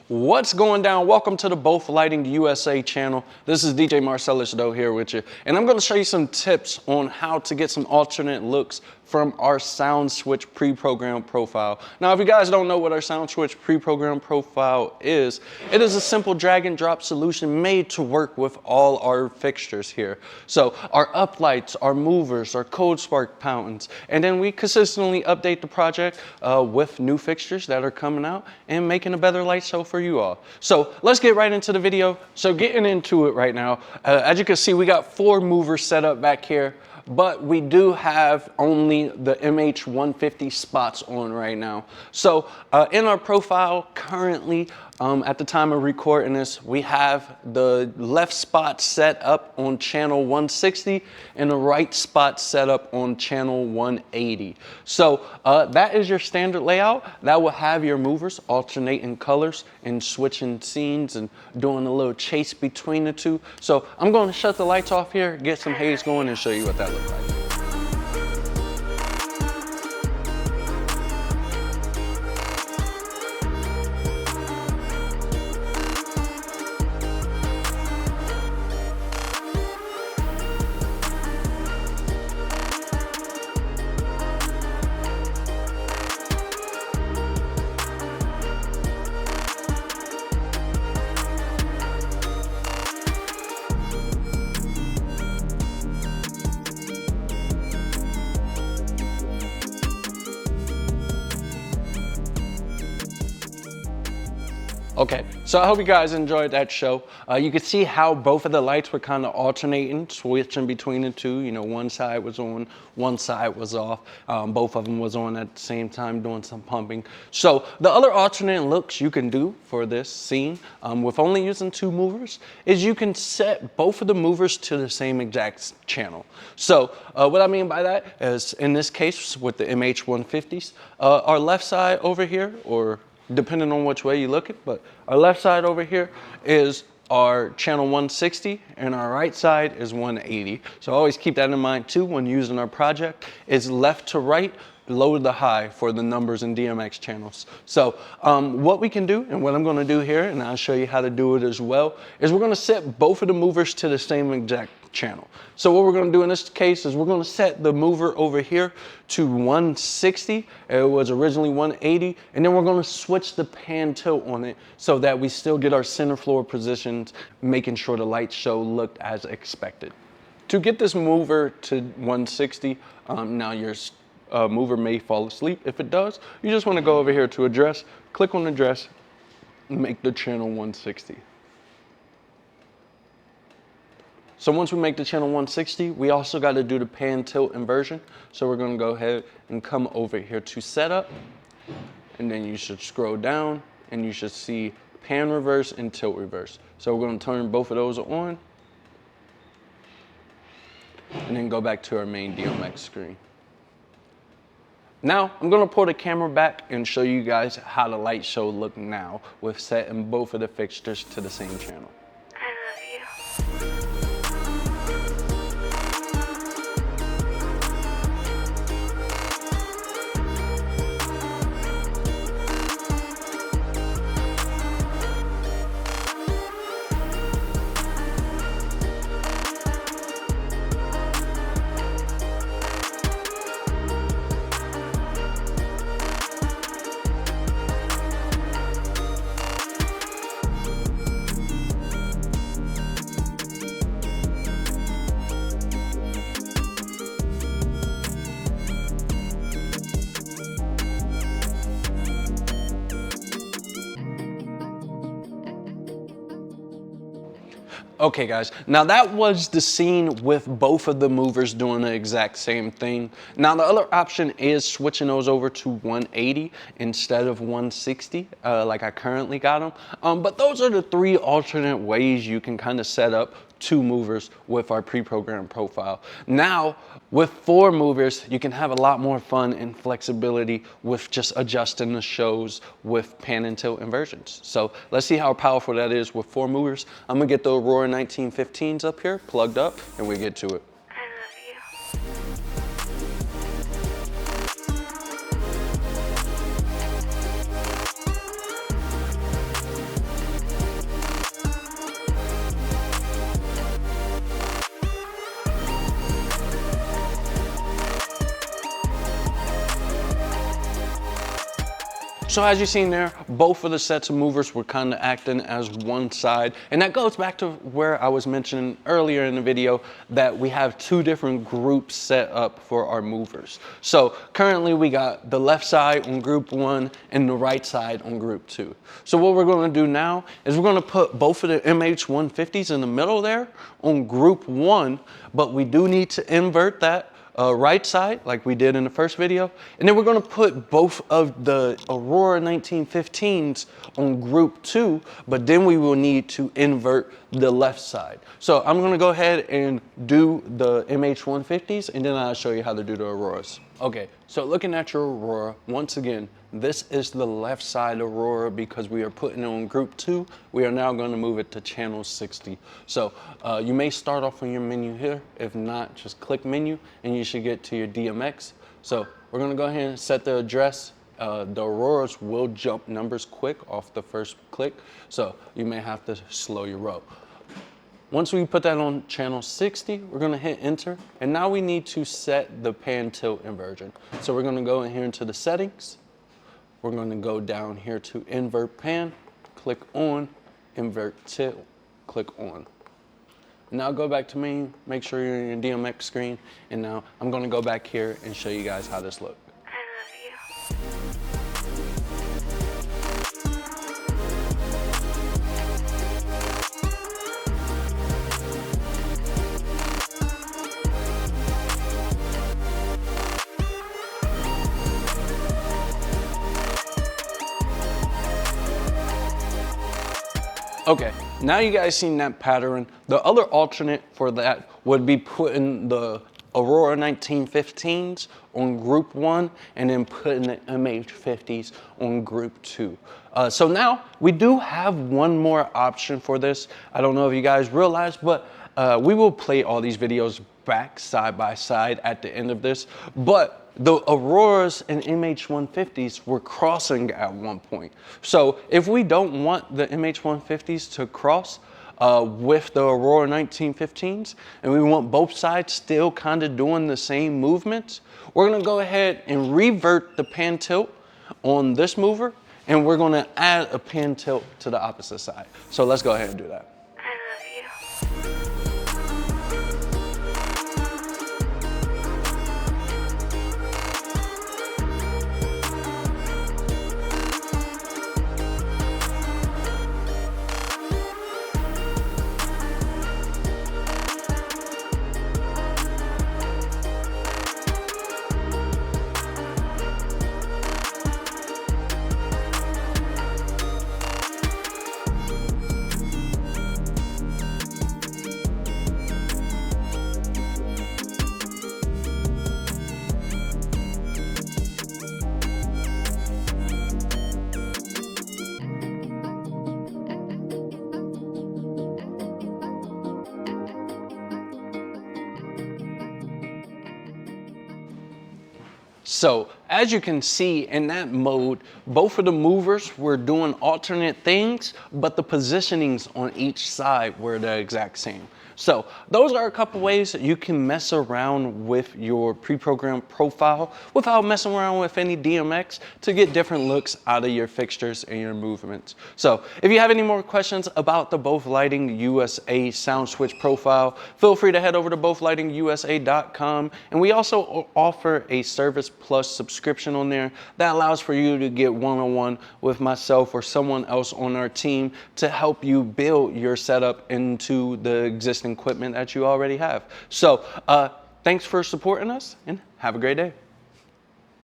What's going down? Welcome to the Both Lighting USA channel. This is DJ Marcellus though here with you, and I'm going to show you some tips on how to get some alternate looks from our SoundSwitch pre-programmed profile. Now, if you guys don't know what our SoundSwitch pre-programmed profile is, it is a simple drag and drop solution made to work with all our fixtures here. So our uplights, our movers, our code spark fountains, and then we consistently update the project with new fixtures that are coming out and making a better light show for you all. So let's get right into the video. So getting into it right now, as you can see, we got 4 movers set up back here, but we do have only the MH150 spots on right now. So in our profile currently, at the time of recording this, we have the left spot set up on channel 160 and the right spot set up on channel 180. So that is your standard layout. That will have your movers alternating colors and switching scenes and doing a little chase between the two. So I'm going to shut the lights off here, get some haze going, and show you what that looks like. Okay, so I hope you guys enjoyed that show. You could see how both of the lights were kind of alternating, switching between the two. You know, one side was on, one side was off. Both of them was on at the same time doing some pumping. So the other alternate looks you can do for this scene with only using 2 movers is you can set both of the movers to the same exact channel. So what I mean by that is, in this case with the MH150s, our left side over here, or depending on which way you look at, but our left side over here is our channel 160 and our right side is 180. So always keep that in mind too when using our project. It's left to right, low to high for the numbers and DMX channels. So what we can do, and what I'm going to do here, and I'll show you how to do it as well, is we're going to set both of the movers to the same exact channel. So what we're going to do in this case is we're going to set the mover over here to 160. It was originally 180, and then we're going to switch the pan tilt on it so that we still get our center floor positions, making sure the light show looked as expected. To get this mover to 160, now your mover may fall asleep. If it does, you just want to go over here to address, click on address, and make the channel 160. So once we make the channel 160, we also got to do the pan tilt inversion. So we're going to go ahead and come over here to setup, and then you should scroll down and you should see pan reverse and tilt reverse. So we're going to turn both of those on and then go back to our main DMX screen. Now I'm going to pull the camera back and show you guys how the light show look now with setting both of the fixtures to the same channel. Okay guys, now that was the scene with both of the movers doing the exact same thing. Now the other option is switching those over to 180 instead of 160 like I currently got them. But those are the 3 alternate ways you can kind of set up 2 movers with our pre-programmed profile. Now with 4 movers, you can have a lot more fun and flexibility with just adjusting the shows with pan and tilt inversions. So let's see how powerful that is with 4 movers. I'm gonna get the Aurora 1915s up here plugged up and we get to it. So as you've seen there, both of the sets of movers were kind of acting as one side. And that goes back to where I was mentioning earlier in the video that we have two different groups set up for our movers. So currently we got the left side on group 1 and the right side on group 2. So what we're going to do now is we're going to put both of the MH150s in the middle there on group 1, but we do need to invert that right side like we did in the first video, and then we're going to put both of the Aurora 1915s on group 2, but then we will need to invert the left side. So I'm going to go ahead and do the MH150s, and then I'll show you how to do the Auroras. Okay, so looking at your Aurora, once again, this is the left side Aurora because we are putting it on group 2. We are now going to move it to channel 60. So you may start off on your menu here. If not, just click menu and you should get to your DMX. So we're going to go ahead and set the address. The Auroras will jump numbers quick off the first click, so you may have to slow your roll. Once we put that on channel 60, we're going to hit enter, and now we need to set the pan tilt inversion. So we're going to go in here into the settings. We're going to go down here to invert pan, click on, invert tilt, click on. Now go back to menu, make sure you're in your DMX screen, and now I'm going to go back here and show you guys how this looks. Okay, now you guys seen that pattern. The other alternate for that would be putting the Aurora 1915s on group 1 and then putting the MH50s on group 2. So now we do have one more option for this. I don't know if you guys realize, but we will play all these videos back side by side at the end of this. But the Auroras and MH150s were crossing at one point. So if we don't want the MH150s to cross with the Aurora 1915s, and we want both sides still kind of doing the same movements, we're gonna go ahead and revert the pan tilt on this mover, and we're gonna add a pan tilt to the opposite side. So let's go ahead and do that. So as you can see in that mode, both of the movers were doing alternate things, but the positionings on each side were the exact same. So those are a couple ways that you can mess around with your pre-programmed profile without messing around with any DMX to get different looks out of your fixtures and your movements. So if you have any more questions about the Both Lighting USA SoundSwitch profile, feel free to head over to bothlightingusa.com. And we also offer a Service Plus subscription on there that allows for you to get one-on-one with myself or someone else on our team to help you build your setup into the existing equipment that you already have. So thanks for supporting us and have a great day.